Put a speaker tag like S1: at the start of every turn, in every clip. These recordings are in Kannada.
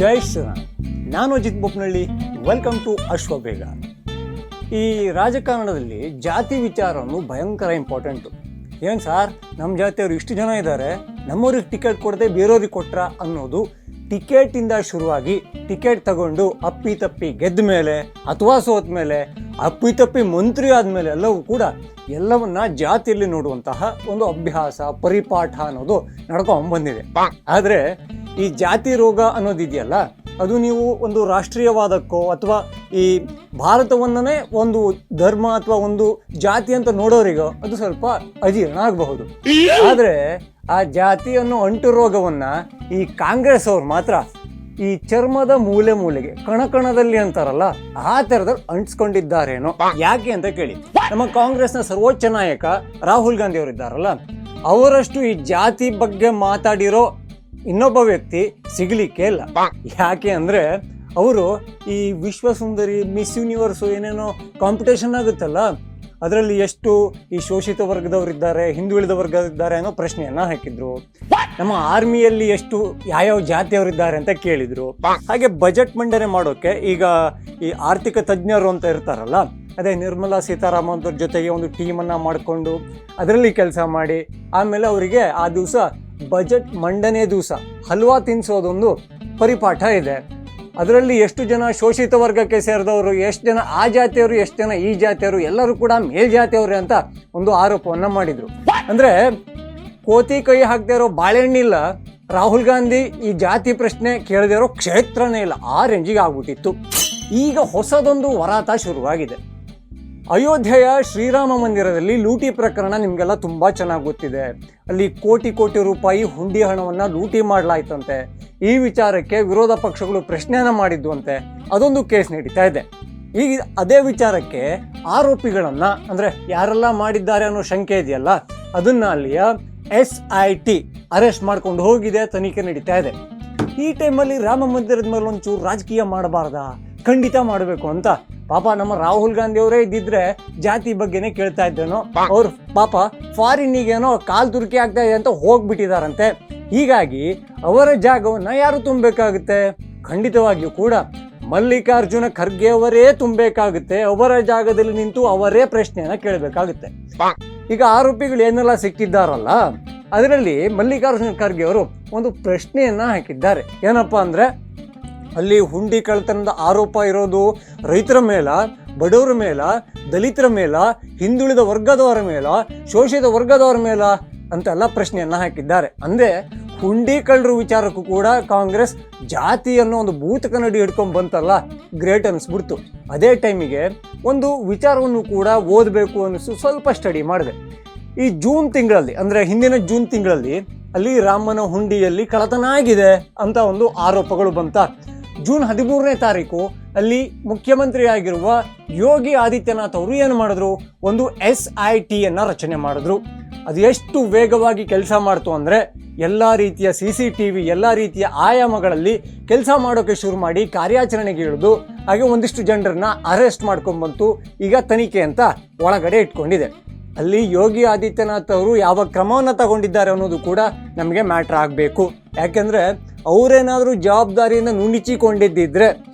S1: ಜೈ ಶ್ರೀರಾಮ್. ನಾನು ಅಜಿತ್ ಬೋಪ್ನಳ್ಳಿ. Welcome to Ashwabega. ಈ ರಾಜಕಾರಣದಲ್ಲಿ ಜಾತಿ ವಿಚಾರವನ್ನು ಭಯಂಕರ ಇಂಪಾರ್ಟೆಂಟು. ಏನು ಸಾರ್, ನಮ್ಮ ಜಾತಿಯವರು ಇಷ್ಟು ಜನ ಇದ್ದಾರೆ, ನಮ್ಮವ್ರಿಗೆ ಟಿಕೆಟ್ ಕೊಡದೆ ಬೇರೆಯವ್ರಿಗೆ ಕೊಟ್ರ ಅನ್ನೋದು ಟಿಕೆಟಿಂದ ಶುರುವಾಗಿ ಟಿಕೆಟ್ ತಗೊಂಡು ಅಪ್ಪಿತಪ್ಪಿ ಗೆದ್ದ ಮೇಲೆ ಅಥವಾ ಸೋತ ಮೇಲೆ ಅಪ್ಪಿತಪ್ಪಿ ಮಂತ್ರಿ ಆದಮೇಲೆ ಎಲ್ಲವೂ ಕೂಡ ಎಲ್ಲವನ್ನ ಜಾತಿಯಲ್ಲಿ ನೋಡುವಂತಹ ಒಂದು ಅಭ್ಯಾಸ ಪರಿಪಾಠ ಅನ್ನೋದು ನಡ್ಕೊಂಡ್ಬಂದಿದೆ. ಆದರೆ ಈ ಜಾತಿ ರೋಗ ಅನ್ನೋದಿದೆಯಲ್ಲ, ಅದು ನೀವು ಒಂದು ರಾಷ್ಟ್ರೀಯವಾದಕ್ಕೋ ಅಥವಾ ಈ ಭಾರತವನ್ನೇ ಒಂದು ಧರ್ಮ ಅಥವಾ ಒಂದು ಜಾತಿ ಅಂತ ನೋಡೋರಿಗೋ ಅದು ಸ್ವಲ್ಪ ಅಜೀರ್ಣ ಆಗಬಹುದು. ಆದರೆ ಆ ಜಾತಿ ಅನ್ನೋ ಅಂಟು ರೋಗವನ್ನ ಈ ಕಾಂಗ್ರೆಸ್ ಅವ್ರು ಮಾತ್ರ ಈ ಚರ್ಮದ ಮೂಲೆ ಮೂಲೆಗೆ ಕಣಕಣದಲ್ಲಿ ಅಂತಾರಲ್ಲ, ಆ ಥರದಲ್ಲಿ ಅಂಟಿಸ್ಕೊಂಡಿದ್ದಾರೇನೋ. ಯಾಕೆ ಅಂತ ಕೇಳಿ, ನಮ್ಮ ಕಾಂಗ್ರೆಸ್ನ ಸರ್ವೋಚ್ಚ ನಾಯಕ ರಾಹುಲ್ ಗಾಂಧಿ ಅವರಿದ್ದಾರಲ್ಲ, ಅವರಷ್ಟು ಈ ಜಾತಿ ಬಗ್ಗೆ ಮಾತಾಡಿರೋ ಇನ್ನೊಬ್ಬ ವ್ಯಕ್ತಿ ಸಿಗಲಿಕ್ಕೆ ಇಲ್ಲ. ಯಾಕೆ ಅಂದ್ರೆ ಅವರು ಈ ವಿಶ್ವಸುಂದರಿ, ಮಿಸ್ ಯೂನಿವರ್ಸು ಏನೇನೋ ಕಾಂಪಿಟೇಷನ್ ಆಗುತ್ತಲ್ಲ, ಅದರಲ್ಲಿ ಎಷ್ಟು ಈ ಶೋಷಿತ ವರ್ಗದವರಿದ್ದಾರೆ, ಹಿಂದುಳಿದ ವರ್ಗದಿದ್ದಾರೆ ಅನ್ನೋ ಪ್ರಶ್ನೆಯನ್ನ ಹಾಕಿದ್ರು. ನಮ್ಮ ಆರ್ಮಿಯಲ್ಲಿ ಎಷ್ಟು ಯಾವ್ಯಾವ ಜಾತಿಯವರಿದ್ದಾರೆ ಅಂತ ಕೇಳಿದ್ರು. ಹಾಗೆ ಬಜೆಟ್ ಮಂಡನೆ ಮಾಡೋಕೆ ಈಗ ಈ ಆರ್ಥಿಕ ತಜ್ಞರು ಅಂತ ಇರ್ತಾರಲ್ಲ, ಅದೇ ನಿರ್ಮಲಾ ಸೀತಾರಾಮನ್ ಅವ್ರ ಜೊತೆಗೆ ಒಂದು ಟೀಮನ್ನು ಮಾಡಿಕೊಂಡು ಅದರಲ್ಲಿ ಕೆಲಸ ಮಾಡಿ ಆಮೇಲೆ ಅವರಿಗೆ ಆ ದಿವಸ ಬಜೆಟ್ ಮಂಡನೆ ದಿವಸ ಹಲ್ವಾ ತಿನ್ನಿಸೋದೊಂದು ಪರಿಪಾಠ ಇದೆ. ಅದರಲ್ಲಿ ಎಷ್ಟು ಜನ ಶೋಷಿತ ವರ್ಗಕ್ಕೆ ಸೇರಿದವರು, ಎಷ್ಟು ಜನ ಆ ಜಾತಿಯವರು, ಎಷ್ಟು ಜನ ಈ ಜಾತಿಯವರು, ಎಲ್ಲರೂ ಕೂಡ ಮೇಲ್ಜಾತಿಯವ್ರೆ ಅಂತ ಒಂದು ಆರೋಪವನ್ನು ಮಾಡಿದರು. ಅಂದರೆ ಕೋತಿ ಕೈ ಹಾಕದೇ ಇರೋ ಬಾಳೆಹಣ್ಣಿಲ್ಲ, ರಾಹುಲ್ ಗಾಂಧಿ ಈ ಜಾತಿ ಪ್ರಶ್ನೆ ಕೇಳದೇ ಇರೋ ಕ್ಷೇತ್ರನೇ ಇಲ್ಲ, ಆ ರೇಂಜಿಗೆ ಆಗ್ಬಿಟ್ಟಿತ್ತು. ಈಗ ಹೊಸದೊಂದು ವರಾತ ಶುರುವಾಗಿದೆ. ಅಯೋಧ್ಯೆಯ ಶ್ರೀರಾಮ ಮಂದಿರದಲ್ಲಿ ಲೂಟಿ ಪ್ರಕರಣ ನಿಮಗೆಲ್ಲ ತುಂಬ ಚೆನ್ನಾಗಿ ಗೊತ್ತಿದೆ. ಅಲ್ಲಿ ಕೋಟಿ ಕೋಟಿ ರೂಪಾಯಿ ಹುಂಡಿ ಹಣವನ್ನು ಲೂಟಿ ಮಾಡಲಾಯ್ತಂತೆ. ಈ ವಿಚಾರಕ್ಕೆ ವಿರೋಧ ಪಕ್ಷಗಳು ಪ್ರಶ್ನೆಯನ್ನು ಮಾಡಿದ್ದು ಅಂತೆ. ಅದೊಂದು ಕೇಸ್ ನಡೀತಾ ಇದೆ. ಈಗ ಅದೇ ವಿಚಾರಕ್ಕೆ ಆರೋಪಿಗಳನ್ನು, ಅಂದರೆ ಯಾರೆಲ್ಲ ಮಾಡಿದ್ದಾರೆ ಅನ್ನೋ ಶಂಕೆ ಇದೆಯಲ್ಲ, ಅದನ್ನು ಅಲ್ಲಿಯ SIT ಅರೆಸ್ಟ್ ಮಾಡ್ಕೊಂಡು ಹೋಗಿದೆ, ತನಿಖೆ ನಡೀತಾ ಇದೆ. ಈ ಟೈಮಲ್ಲಿ ರಾಮ ಮಂದಿರದ ಮೇಲೆ ಒಂಚೂರು ರಾಜಕೀಯ ಮಾಡಬಾರ್ದಾ? ಖಂಡಿತ ಮಾಡಬೇಕು ಅಂತ ಪಾಪ ನಮ್ಮ ರಾಹುಲ್ ಗಾಂಧಿ ಅವರೇ ಇದ್ದಿದ್ರೆ ಜಾತಿ ಬಗ್ಗೆನೇ ಕೇಳ್ತಾ ಇದ್ದೇನೋ. ಅವ್ರು ಪಾಪ ಫಾರಿನ್ನಿಗೇನೋ ಕಾಲ್ ತುರ್ಕಿ ಆಗ್ತಾ ಇದೆ ಅಂತ ಹೋಗ್ಬಿಟ್ಟಿದಾರಂತೆ. ಹೀಗಾಗಿ ಅವರ ಜಾಗವನ್ನು ಯಾರು ತುಂಬಬೇಕಾಗುತ್ತೆ? ಖಂಡಿತವಾಗಿಯೂ ಕೂಡ ಮಲ್ಲಿಕಾರ್ಜುನ ಖರ್ಗೆ ಅವರೇ ತುಂಬಬೇಕಾಗುತ್ತೆ. ಅವರ ಜಾಗದಲ್ಲಿ ನಿಂತು ಅವರೇ ಪ್ರಶ್ನೆಯನ್ನ ಕೇಳಬೇಕಾಗುತ್ತೆ. ಈಗ ಆರೋಪಿಗಳು ಏನೆಲ್ಲ ಸಿಕ್ಕಿದ್ದಾರಲ್ಲ, ಅದರಲ್ಲಿ ಮಲ್ಲಿಕಾರ್ಜುನ ಖರ್ಗೆ ಅವರು ಒಂದು ಪ್ರಶ್ನೆಯನ್ನ ಹಾಕಿದ್ದಾರೆ. ಏನಪ್ಪಾ ಅಂದ್ರೆ, ಅಲ್ಲಿ ಹುಂಡಿ ಕಳ್ಳತನದ ಆರೋಪ ಇರೋದು ರೈತರ ಮೇಲ, ಬಡವರ ಮೇಲ, ದಲಿತರ ಮೇಲ, ಹಿಂದುಳಿದ ವರ್ಗದವರ ಮೇಲ, ಶೋಷಿತ ವರ್ಗದವರ ಮೇಲ ಅಂತೆಲ್ಲ ಪ್ರಶ್ನೆಯನ್ನ ಹಾಕಿದ್ದಾರೆ. ಅಂದ್ರೆ ಹುಂಡಿ ಕಳ್ಳರ ವಿಚಾರಕ್ಕೂ ಕೂಡ ಕಾಂಗ್ರೆಸ್ ಜಾತಿ ಅನ್ನೋ ಒಂದು ಭೂತ ಕನ್ನಡಿ ಹಿಡ್ಕೊಂಡು ಬಂತಲ್ಲ, ಗ್ರೇಟ್ ಅನಿಸ್ಬಿಡ್ತು. ಅದೇ ಟೈಮಿಗೆ ಒಂದು ವಿಚಾರವನ್ನು ಕೂಡ ಓದಬೇಕು ಅನ್ನಿಸು ಸ್ವಲ್ಪ ಸ್ಟಡಿ ಮಾಡಿದೆ. ಈ ಜೂನ್ ತಿಂಗಳಲ್ಲಿ, ಅಂದರೆ ಹಿಂದಿನ ಜೂನ್ ತಿಂಗಳಲ್ಲಿ ಅಲ್ಲಿ ರಾಮನ ಹುಂಡಿಯಲ್ಲಿ ಕಳ್ಳತನ ಆಗಿದೆ ಅಂತ ಒಂದು ಆರೋಪಗಳು ಬಂತ. ಜೂನ್ 13ನೇ ತಾರೀಕು ಅಲ್ಲಿ ಮುಖ್ಯಮಂತ್ರಿ ಆಗಿರುವ ಯೋಗಿ ಆದಿತ್ಯನಾಥ್ ಅವರು ಏನು ಮಾಡಿದ್ರು? ಒಂದು SIT ರಚನೆ ಮಾಡಿದ್ರು. ಅದು ಎಷ್ಟು ವೇಗವಾಗಿ ಕೆಲಸ ಮಾಡ್ತು ಅಂದರೆ, ಎಲ್ಲ ರೀತಿಯ CCTV ಎಲ್ಲ ರೀತಿಯ ಆಯಾಮಗಳಲ್ಲಿ ಕೆಲಸ ಮಾಡೋಕೆ ಶುರು ಮಾಡಿ ಕಾರ್ಯಾಚರಣೆಗೆ ಇಳಿದು ಹಾಗೆ ಒಂದಿಷ್ಟು ಜನರನ್ನ ಅರೆಸ್ಟ್ ಮಾಡ್ಕೊಂಡ್ಬಂತು. ಈಗ ತನಿಖೆ ಅಂತ ಒಳಗಡೆ ಇಟ್ಕೊಂಡಿದೆ. ಅಲ್ಲಿ ಯೋಗಿ ಆದಿತ್ಯನಾಥ್ ಅವರು ಯಾವ ಕ್ರಮವನ್ನು ತಗೊಂಡಿದ್ದಾರೆ ಅನ್ನೋದು ಕೂಡ ನಮಗೆ ಮ್ಯಾಟ್ರ್ ಆಗಬೇಕು. ಯಾಕೆಂದರೆ ಅವರೇನಾದರೂ ಜವಾಬ್ದಾರಿಯಿಂದ ನುಣಿಚಿಕೊಂಡಿದ್ದಿದ್ರೆ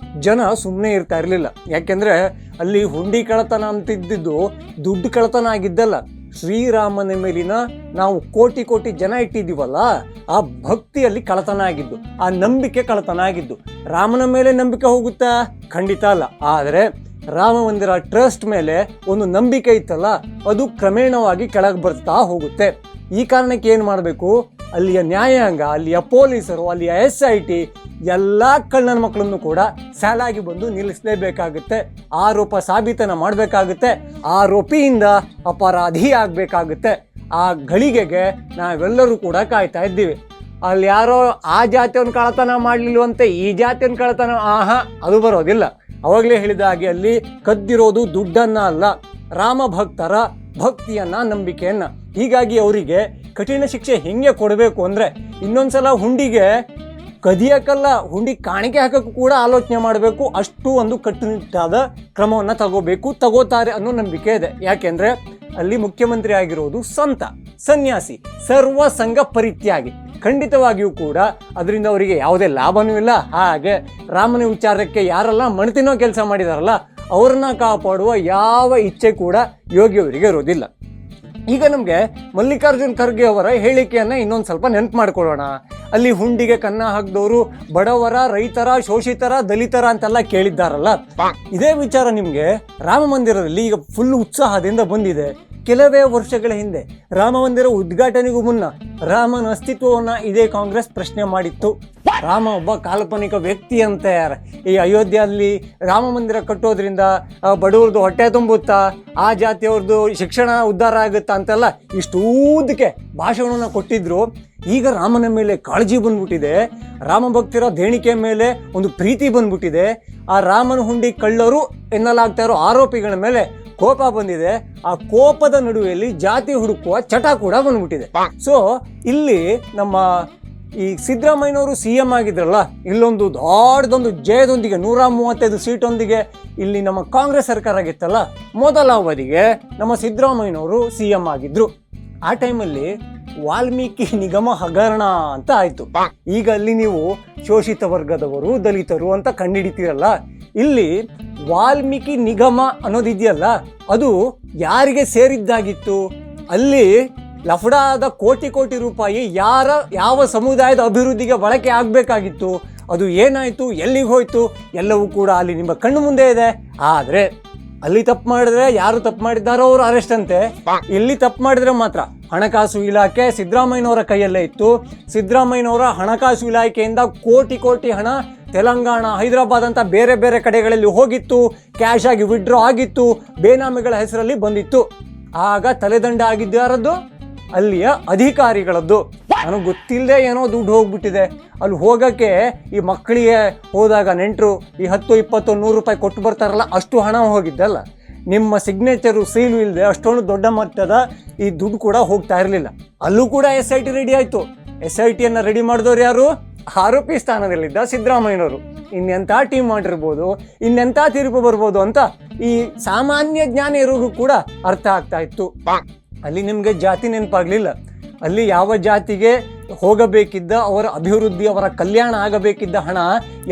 S1: ಜನ ಸುಮ್ಮನೆ ಇರ್ತಾ ಇರಲಿಲ್ಲ. ಯಾಕೆಂದರೆ ಅಲ್ಲಿ ಹುಂಡಿ ಕಳ್ಳತನ ಅಂತಿದ್ದು ದುಡ್ಡು ಕಳ್ಳತನ ಆಗಿದ್ದಲ್ಲ, ಶ್ರೀರಾಮನ ಮೇಲಿನ ನಾವು ಕೋಟಿ ಕೋಟಿ ಜನ ಇಟ್ಟಿದ್ದೀವಲ್ಲ, ಆ ಭಕ್ತಿಯಲ್ಲಿ ಕಳ್ಳತನ ಆಗಿದ್ದು, ಆ ನಂಬಿಕೆ ಕಳ್ಳತನ ಆಗಿದ್ದು. ರಾಮನ ಮೇಲೆ ನಂಬಿಕೆ ಹೋಗುತ್ತಾ? ಖಂಡಿತ ಅಲ್ಲ. ಆದರೆ ರಾಮ ಮಂದಿರ ಟ್ರಸ್ಟ್ ಮೇಲೆ ಒಂದು ನಂಬಿಕೆ ಇತ್ತಲ್ಲ, ಅದು ಕ್ರಮೇಣವಾಗಿ ಕೆಳಗೆ ಬರ್ತಾ ಹೋಗುತ್ತೆ. ಈ ಕಾರಣಕ್ಕೆ ಏನು ಮಾಡಬೇಕು? ಅಲ್ಲಿಯ ನ್ಯಾಯಾಂಗ, ಅಲ್ಲಿಯ ಪೊಲೀಸರು, ಅಲ್ಲಿಯ SIT ಎಲ್ಲ ಕಳ್ಳನ ಮಕ್ಕಳನ್ನು ಕೂಡ ಸಾಲಾಗಿ ಬಂದು ನಿಲ್ಲಿಸಲೇಬೇಕಾಗುತ್ತೆ. ಆರೋಪ ಸಾಬೀತನ ಮಾಡಬೇಕಾಗುತ್ತೆ. ಆರೋಪಿಯಿಂದ ಅಪರಾಧಿ ಆಗಬೇಕಾಗುತ್ತೆ. ಆ ಗಳಿಗೆಗೆ ನಾವೆಲ್ಲರೂ ಕೂಡ ಕಾಯ್ತಾ ಇದ್ದೀವಿ. ಅಲ್ಲಿ ಯಾರೋ ಆ ಜಾತಿಯನ್ನು ಕಳ್ಳತನ ಮಾಡಲಿಲ್ವಂತೆ, ಈ ಜಾತಿಯನ್ನು ಕಳ್ಳತನ, ಅದು ಬರೋದಿಲ್ಲ. ಅವಾಗಲೇ ಹೇಳಿದ ಹಾಗೆ ಅಲ್ಲಿ ಕದ್ದಿರೋದು ದುಡ್ಡನ್ನ ಅಲ್ಲ, ರಾಮ ಭಕ್ತರ ಭಕ್ತಿಯನ್ನ, ನಂಬಿಕೆಯನ್ನ. ಹೀಗಾಗಿ ಅವರಿಗೆ ಕಠಿಣ ಶಿಕ್ಷೆ ಹೆಂಗೆ ಕೊಡಬೇಕು ಅಂದರೆ, ಇನ್ನೊಂದ್ಸಲ ಹುಂಡಿಗೆ ಕದಿಯಕ್ಕಲ್ಲ, ಹುಂಡಿ ಕಾಣಿಕೆ ಹಾಕಕ್ಕೂ ಕೂಡ ಆಲೋಚನೆ ಮಾಡಬೇಕು. ಅಷ್ಟು ಒಂದು ಕಟ್ಟುನಿಟ್ಟಾದ ಕ್ರಮವನ್ನು ತಗೋತಾರೆ ಅನ್ನೋ ನಂಬಿಕೆ ಇದೆ. ಯಾಕೆಂದರೆ ಅಲ್ಲಿ ಮುಖ್ಯಮಂತ್ರಿ ಆಗಿರೋದು ಸಂತ, ಸನ್ಯಾಸಿ, ಸರ್ವ ಸಂಘ ಪರಿತ್ಯಾಗಿ. ಖಂಡಿತವಾಗಿಯೂ ಕೂಡ ಅದರಿಂದ ಅವರಿಗೆ ಯಾವುದೇ ಲಾಭನೂ ಇಲ್ಲ. ಹಾಗೆ ರಾಮನ ವಿಚಾರಕ್ಕೆ ಯಾರೆಲ್ಲ ಮಣ್ತಿನೋ ಕೆಲಸ ಮಾಡಿದಾರಲ್ಲ ಅವ್ರನ್ನ ಕಾಪಾಡುವ ಯಾವ ಇಚ್ಛೆ ಕೂಡ ಯೋಗಿಯವರಿಗೆ ಇರೋದಿಲ್ಲ. ಈಗ ನಮಗೆ ಮಲ್ಲಿಕಾರ್ಜುನ್ ಖರ್ಗೆ ಅವರ ಹೇಳಿಕೆಯನ್ನು ಇನ್ನೊಂದು ಸ್ವಲ್ಪ ನೆನಪು ಮಾಡ್ಕೊಳ್ಳೋಣ. ಅಲ್ಲಿ ಹುಂಡಿಗೆ ಕನ್ನ ಹಾಕಿದವರು ಬಡವರ, ರೈತರ, ಶೋಷಿತರ, ದಲಿತರ ಅಂತೆಲ್ಲ ಕೇಳಿದ್ದಾರಲ್ಲ, ಇದೇ ವಿಚಾರ ನಿಮಗೆ ರಾಮ ಮಂದಿರದಲ್ಲಿ ಈಗ ಫುಲ್ ಉತ್ಸಾಹದಿಂದ ಬಂದಿದೆ. ಕೆಲವೇ ವರ್ಷಗಳ ಹಿಂದೆ ರಾಮ ಮಂದಿರ ಉದ್ಘಾಟನೆಗೂ ಮುನ್ನ ರಾಮನ ಅಸ್ತಿತ್ವವನ್ನು ಇದೇ ಕಾಂಗ್ರೆಸ್ ಪ್ರಶ್ನೆ ಮಾಡಿತ್ತು. ರಾಮ ಒಬ್ಬ ಕಾಲ್ಪನಿಕ ವ್ಯಕ್ತಿ ಅಂತ ಈ ಅಯೋಧ್ಯೆಯಲ್ಲಿ ರಾಮ ಮಂದಿರ ಕಟ್ಟೋದ್ರಿಂದ ಬಡವ್ರದ್ದು ಹೊಟ್ಟೆ ತುಂಬುತ್ತಾ, ಆ ಜಾತಿಯವ್ರದ್ದು ಶಿಕ್ಷಣ ಉದ್ಧಾರ ಆಗುತ್ತಾ ಅಂತೆಲ್ಲ ಇಷ್ಟೂದಕ್ಕೆ ಭಾಷಣವನ್ನು ಕೊಟ್ಟಿದ್ರು. ಈಗ ರಾಮನ ಮೇಲೆ ಕಾಳಜಿ ಬಂದ್ಬಿಟ್ಟಿದೆ, ರಾಮ ಭಕ್ತರ ದೇಣಿಗೆ ಮೇಲೆ ಒಂದು ಪ್ರೀತಿ ಬಂದ್ಬಿಟ್ಟಿದೆ. ಆ ರಾಮನ ಹುಂಡಿ ಕಳ್ಳರು ಎನ್ನಲಾಗ್ತಾ ಇರೋ ಆರೋಪಿಗಳ ಮೇಲೆ ಕೋಪ ಬಂದಿದೆ. ಆ ಕೋಪದ ನಡುವೆಯಲ್ಲಿ ಜಾತಿ ಹುಡುಕುವ ಚಟ ಕೂಡ ಬಂದ್ಬಿಟ್ಟಿದೆ. ಸೊ ಇಲ್ಲಿ ನಮ್ಮ ಈ ಸಿದ್ದರಾಮಯ್ಯನವರು CM ಆಗಿದ್ರಲ್ಲ, ಇಲ್ಲೊಂದು ದೊಡ್ಡದೊಂದು ಜಯದೊಂದಿಗೆ 135 ಸೀಟೊಂದಿಗೆ ಇಲ್ಲಿ ನಮ್ಮ ಕಾಂಗ್ರೆಸ್ ಸರ್ಕಾರ ಆಗಿತ್ತಲ್ಲ, ಮೊದಲ ಅವಧಿಗೆ ನಮ್ಮ ಸಿದ್ದರಾಮಯ್ಯನವರು CM ಆಗಿದ್ರು. ಆ ಟೈಮಲ್ಲಿ ವಾಲ್ಮೀಕಿ ನಿಗಮ ಹಗರಣ ಅಂತ ಆಯ್ತು. ಈಗ ಅಲ್ಲಿ ನೀವು ಶೋಷಿತ ವರ್ಗದವರು, ದಲಿತರು ಅಂತ ಕಂಡುಹಿಡಿತೀರಲ್ಲ, ಇಲ್ಲಿ ವಾಲ್ಮೀಕಿ ನಿಗಮ ಅನ್ನೋದಿದೆಯಲ್ಲ, ಅದು ಯಾರಿಗೆ ಸೇರಿದ್ದಾಗಿತ್ತು? ಅಲ್ಲಿ ಲಫ್ಡಾದ ಕೋಟಿ ರೂಪಾಯಿ ಯಾವ ಸಮುದಾಯದ ಅಭಿವೃದ್ಧಿಗೆ ಬಳಕೆ ಆಗಬೇಕಾಗಿತ್ತು, ಅದು ಏನಾಯಿತು, ಎಲ್ಲಿಗೆ ಹೋಯ್ತು, ಎಲ್ಲವೂ ಕೂಡ ಅಲ್ಲಿ ನಿಮ್ಮ ಕಣ್ಣು ಮುಂದೆ ಇದೆ. ಆದರೆ ಅಲ್ಲಿ ತಪ್ಪು ಮಾಡಿದ್ರೆ ಯಾರು ತಪ್ಪು ಮಾಡಿದ್ದಾರೋ ಅವರು ಅರೆಸ್ಟ್ ಅಂತೆ. ಇಲ್ಲಿ ತಪ್ಪು ಮಾಡಿದ್ರೆ ಮಾತ್ರ ಹಣಕಾಸು ಇಲಾಖೆ ಸಿದ್ದರಾಮಯ್ಯನವರ ಕೈಯಲ್ಲೇ ಇತ್ತು. ಸಿದ್ದರಾಮಯ್ಯನವರ ಹಣಕಾಸು ಇಲಾಖೆಯಿಂದ ಕೋಟಿ ಹಣ ತೆಲಂಗಾಣ, ಹೈದರಾಬಾದ್ ಅಂತ ಬೇರೆ ಬೇರೆ ಕಡೆಗಳಲ್ಲಿ ಹೋಗಿತ್ತು, ಕ್ಯಾಶ್ ಆಗಿ ವಿಡ್ರಾ ಆಗಿತ್ತು, ಬೇನಾಮಿಗಳ ಹೆಸರಲ್ಲಿ ಬಂದಿತ್ತು. ಆಗ ತಲೆದಂಡ ಆಗಿದ್ದಾರದ್ದು ಅಲ್ಲಿಯ ಅಧಿಕಾರಿಗಳದ್ದು. ನನಗೆ ಗೊತ್ತಿಲ್ಲದೆ ಏನೋ ದುಡ್ಡು ಹೋಗ್ಬಿಟ್ಟಿದೆ. ಅಲ್ಲಿ ಹೋಗೋಕ್ಕೆ ಈ ಮಕ್ಕಳಿಗೆ ಹೋದಾಗ ನೆಂಟರು ಈ 10, 20, 100 ರೂಪಾಯಿ ಕೊಟ್ಟು ಬರ್ತಾರಲ್ಲ, ಅಷ್ಟು ಹಣ ಹೋಗಿದ್ದಲ್ಲ. ನಿಮ್ಮ ಸಿಗ್ನೇಚರು, ಸೀಲು ಇಲ್ಲದೆ ಅಷ್ಟೊಂದು ದೊಡ್ಡ ಮೊತ್ತದ ಈ ದುಡ್ಡು ಕೂಡ ಹೋಗ್ತಾ ಇರಲಿಲ್ಲ. ಅಲ್ಲೂ ಕೂಡ SIT ರೆಡಿ ಆಯಿತು. SITಯನ್ನು ರೆಡಿ ಮಾಡಿದವ್ರು ಯಾರು? ಆರೋಪಿ ಸ್ಥಾನದಲ್ಲಿದ್ದ ಸಿದ್ದರಾಮಯ್ಯನವರು. ಇನ್ನೆಂಥ ಟೀಮ್ ಮಾಡಿರ್ಬೋದು, ಇನ್ನೆಂಥ ತೀರ್ಪು ಬರ್ಬೋದು ಅಂತ ಈ ಸಾಮಾನ್ಯ ಜ್ಞಾನ ಇರೋರು ಕೂಡ ಅರ್ಥ ಆಗ್ತಾ ಇತ್ತು. ಅಲ್ಲಿ ನಿಮಗೆ ಜಾತಿ ನೆನಪಾಗಲಿಲ್ಲ. ಅಲ್ಲಿ ಯಾವ ಜಾತಿಗೆ ಹೋಗಬೇಕಿದ್ದ ಅವರ ಅಭಿವೃದ್ಧಿ, ಅವರ ಕಲ್ಯಾಣ ಆಗಬೇಕಿದ್ದ ಹಣ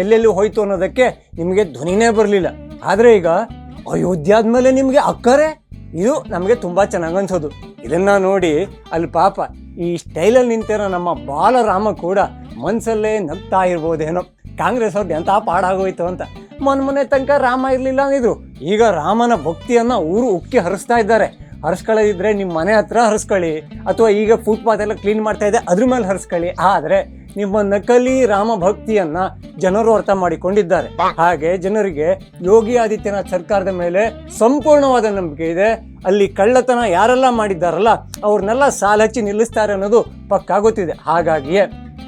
S1: ಎಲ್ಲೆಲ್ಲಿ ಹೋಯ್ತು ಅನ್ನೋದಕ್ಕೆ ನಿಮಗೆ ಧ್ವನಿನೇ ಬರಲಿಲ್ಲ. ಆದರೆ ಈಗ ಅಯೋಧ್ಯ ಆದಮೇಲೆ ನಿಮಗೆ ಅಕ್ಕರೆ, ಇದು ನಮಗೆ ತುಂಬ ಚೆನ್ನಾಗಿ ಅನ್ಸೋದು. ಇದನ್ನು ನೋಡಿ ಅಲ್ಲಿ ಪಾಪ ಈ ಸ್ಟೈಲಲ್ಲಿ ನಿಂತಿರೋ ನಮ್ಮ ಬಾಲರಾಮ ಕೂಡ ಮನಸ್ಸಲ್ಲೇ ನಗ್ತಾ ಇರ್ಬೋದೇನೋ, ಕಾಂಗ್ರೆಸ್ ಅವ್ರದ್ದು ಎಂಥ ಪಾಡಾಗೋಯ್ತು ಅಂತ. ಮೊನ್ನೆ ತನಕ ರಾಮ ಇರಲಿಲ್ಲ ಅಂದಿದ್ರು, ಈಗ ರಾಮನ ಭಕ್ತಿಯನ್ನು ಊರು ಉಕ್ಕಿ ಹರಿಸ್ತಾ ಇದ್ದಾರೆ. ಹರಿಸ್ಕೊಳ್ಳೋದಿದ್ರೆ ನಿಮ್ಮ ಮನೆ ಹತ್ರ ಹರಿಸ್ಕೊಳ್ಳಿ, ಅಥವಾ ಈಗ ಫುಟ್ಪಾತ್ ಎಲ್ಲ ಕ್ಲೀನ್ ಮಾಡ್ತಾ ಇದೆ ಅದ್ರ ಮೇಲೆ ಹರಿಸ್ಕೊಳ್ಳಿ. ಆದರೆ ನಿಮ್ಮ ನಕಲಿ ರಾಮ ಭಕ್ತಿಯನ್ನ ಜನರು ಅರ್ಥ ಮಾಡಿಕೊಂಡಿದ್ದಾರೆ. ಹಾಗೆ ಜನರಿಗೆ ಯೋಗಿ ಆದಿತ್ಯನಾಥ್ ಸರ್ಕಾರದ ಮೇಲೆ ಸಂಪೂರ್ಣವಾದ ನಂಬಿಕೆ ಇದೆ. ಅಲ್ಲಿ ಕಳ್ಳತನ ಯಾರೆಲ್ಲ ಮಾಡಿದ್ದಾರಲ್ಲ ಅವ್ರನ್ನೆಲ್ಲ ಸಾಲಹಚ್ಚಿ ನಿಲ್ಲಿಸ್ತಾರೆ ಅನ್ನೋದು ಪಕ್ಕಾ ಗೊತ್ತಿದೆ. ಹಾಗಾಗಿಯೇ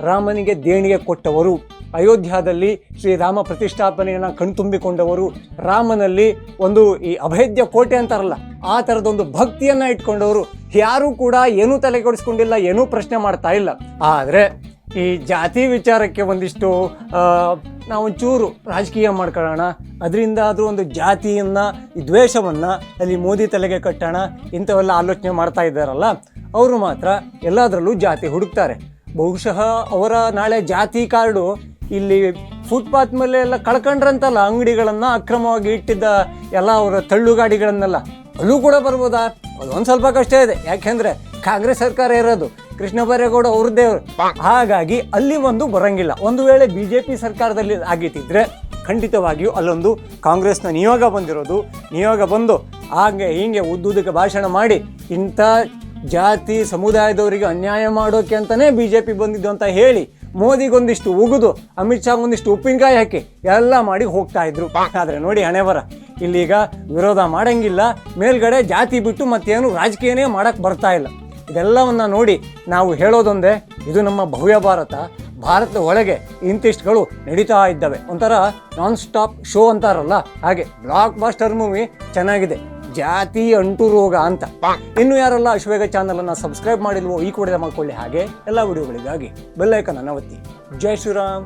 S1: ರಾಮನಿಗೆ ದೇಣಿಗೆ ಕೊಟ್ಟವರು, ಅಯೋಧ್ಯದಲ್ಲಿ ಶ್ರೀರಾಮ ಪ್ರತಿಷ್ಠಾಪನೆಯನ್ನು ಕಣ್ತುಂಬಿಕೊಂಡವರು, ರಾಮನಲ್ಲಿ ಒಂದು ಈ ಅಭೇದ್ಯ ಕೋಟೆ ಅಂತಾರಲ್ಲ ಆ ಥರದೊಂದು ಭಕ್ತಿಯನ್ನು ಇಟ್ಕೊಂಡವರು ಯಾರೂ ಕೂಡ ಏನೂ ತಲೆಗೆಡಿಸ್ಕೊಂಡಿಲ್ಲ, ಏನೂ ಪ್ರಶ್ನೆ ಮಾಡ್ತಾ ಇಲ್ಲ. ಆದರೆ ಈ ಜಾತಿ ವಿಚಾರಕ್ಕೆ ಒಂದಿಷ್ಟು ನಾವೊಂಚೂರು ರಾಜಕೀಯ ಮಾಡ್ಕೊಳ್ಳೋಣ, ಅದರಿಂದ ಆದರೂ ಒಂದು ಜಾತಿಯನ್ನು, ಈ ದ್ವೇಷವನ್ನು ಅಲ್ಲಿ ಮೋದಿ ತಲೆಗೆ ಕಟ್ಟೋಣ, ಇಂಥವೆಲ್ಲ ಆಲೋಚನೆ ಮಾಡ್ತಾ ಇದ್ದಾರಲ್ಲ ಅವರು ಮಾತ್ರ ಎಲ್ಲದರಲ್ಲೂ ಜಾತಿ ಹುಡುಕ್ತಾರೆ. ಬಹುಶಃ ಅವರ ನಾಳೆ ಜಾತಿ ಕಾರ್ಡು ಇಲ್ಲಿ ಫುಟ್ಪಾತ್ ಮೇಲೆ ಎಲ್ಲ ಕಳ್ಕೊಂಡ್ರಂತಲ್ಲ, ಅಂಗಡಿಗಳನ್ನು ಅಕ್ರಮವಾಗಿ ಇಟ್ಟಿದ್ದ ಎಲ್ಲ ಅವರ ತಳ್ಳುಗಾಡಿಗಳನ್ನೆಲ್ಲ, ಅಲ್ಲೂ ಕೂಡ ಬರ್ಬೋದಾ? ಅದೊಂದು ಸ್ವಲ್ಪ ಕಷ್ಟ ಇದೆ. ಯಾಕೆಂದರೆ ಕಾಂಗ್ರೆಸ್ ಸರ್ಕಾರ ಇರೋದು, ಕೃಷ್ಣ ಬೈರೇಗೌಡ ಅವ್ರದ್ದೇ ಅವರು. ಹಾಗಾಗಿ ಅಲ್ಲಿ ಒಂದು ಬರಂಗಿಲ್ಲ. ಒಂದು ವೇಳೆ BJP ಸರ್ಕಾರದಲ್ಲಿ ಆಗಿತ್ತಿದ್ರೆ ಖಂಡಿತವಾಗಿಯೂ ಅಲ್ಲೊಂದು ಕಾಂಗ್ರೆಸ್ನ ನಿಯೋಗ ಬಂದಿರೋದು. ನಿಯೋಗ ಬಂದು ಹಾಗೆ ಹೀಗೆ ಉದ್ದುದಕ್ಕೆ ಭಾಷಣ ಮಾಡಿ ಇಂಥ ಜಾತಿ ಸಮುದಾಯದವರಿಗೆ ಅನ್ಯಾಯ ಮಾಡೋಕೆ ಅಂತಲೇ BJP ಬಂದಿದ್ದು ಅಂತ ಹೇಳಿ ಮೋದಿಗೊಂದಿಷ್ಟು ಉಗಿದು, ಅಮಿತ್ ಶಾಗ್ ಒಂದಿಷ್ಟು ಉಪ್ಪಿನಕಾಯಿ ಹಾಕಿ ಎಲ್ಲ ಮಾಡಿ ಹೋಗ್ತಾ ಇದ್ರು. ಆದರೆ ನೋಡಿ ಹಣೆ ಬರ, ಇಲ್ಲೀಗ ವಿರೋಧ ಮಾಡಂಗಿಲ್ಲ, ಮೇಲ್ಗಡೆ ಜಾತಿ ಬಿಟ್ಟು ಮತ್ತೇನು ರಾಜಕೀಯನೇ ಮಾಡೋಕ್ಕೆ ಬರ್ತಾ ಇಲ್ಲ. ಇದೆಲ್ಲವನ್ನು ನೋಡಿ ನಾವು ಹೇಳೋದೊಂದೇ, ಇದು ನಮ್ಮ ಭವ್ಯ ಭಾರತ. ಭಾರತದ ಒಳಗೆ ಇಂತಿಷ್ಟುಗಳು ನಡೀತಾ ಇದ್ದಾವೆ. ಒಂಥರ ನಾನ್ ಸ್ಟಾಪ್ ಶೋ ಅಂತಾರಲ್ಲ ಹಾಗೆ ಬ್ಲಾಕ್ ಬಾಸ್ಟರ್ ಮೂವಿ ಚೆನ್ನಾಗಿದೆ. ಜಾತಿ ಅಂಟು ರೋಗ ಅಂತ. ಇನ್ನು ಯಾರೆಲ್ಲ ಅಶ್ವೇಗ ಚಾನಲನ್ನು ಸಬ್ಸ್ಕ್ರೈಬ್ ಮಾಡಿಲ್ವೋ ಈ ಕೂಡಲೇ ಮಾಡ್ಕೊಳ್ಳಿ. ಹಾಗೆ ಎಲ್ಲ ವಿಡಿಯೋಗಳಿಗಾಗಿ ಬೆಲ್ ಐಕಾನ್ ಅನ್ನು ಒತ್ತಿ. ಜೈ ಶ್ರೀರಾಮ್.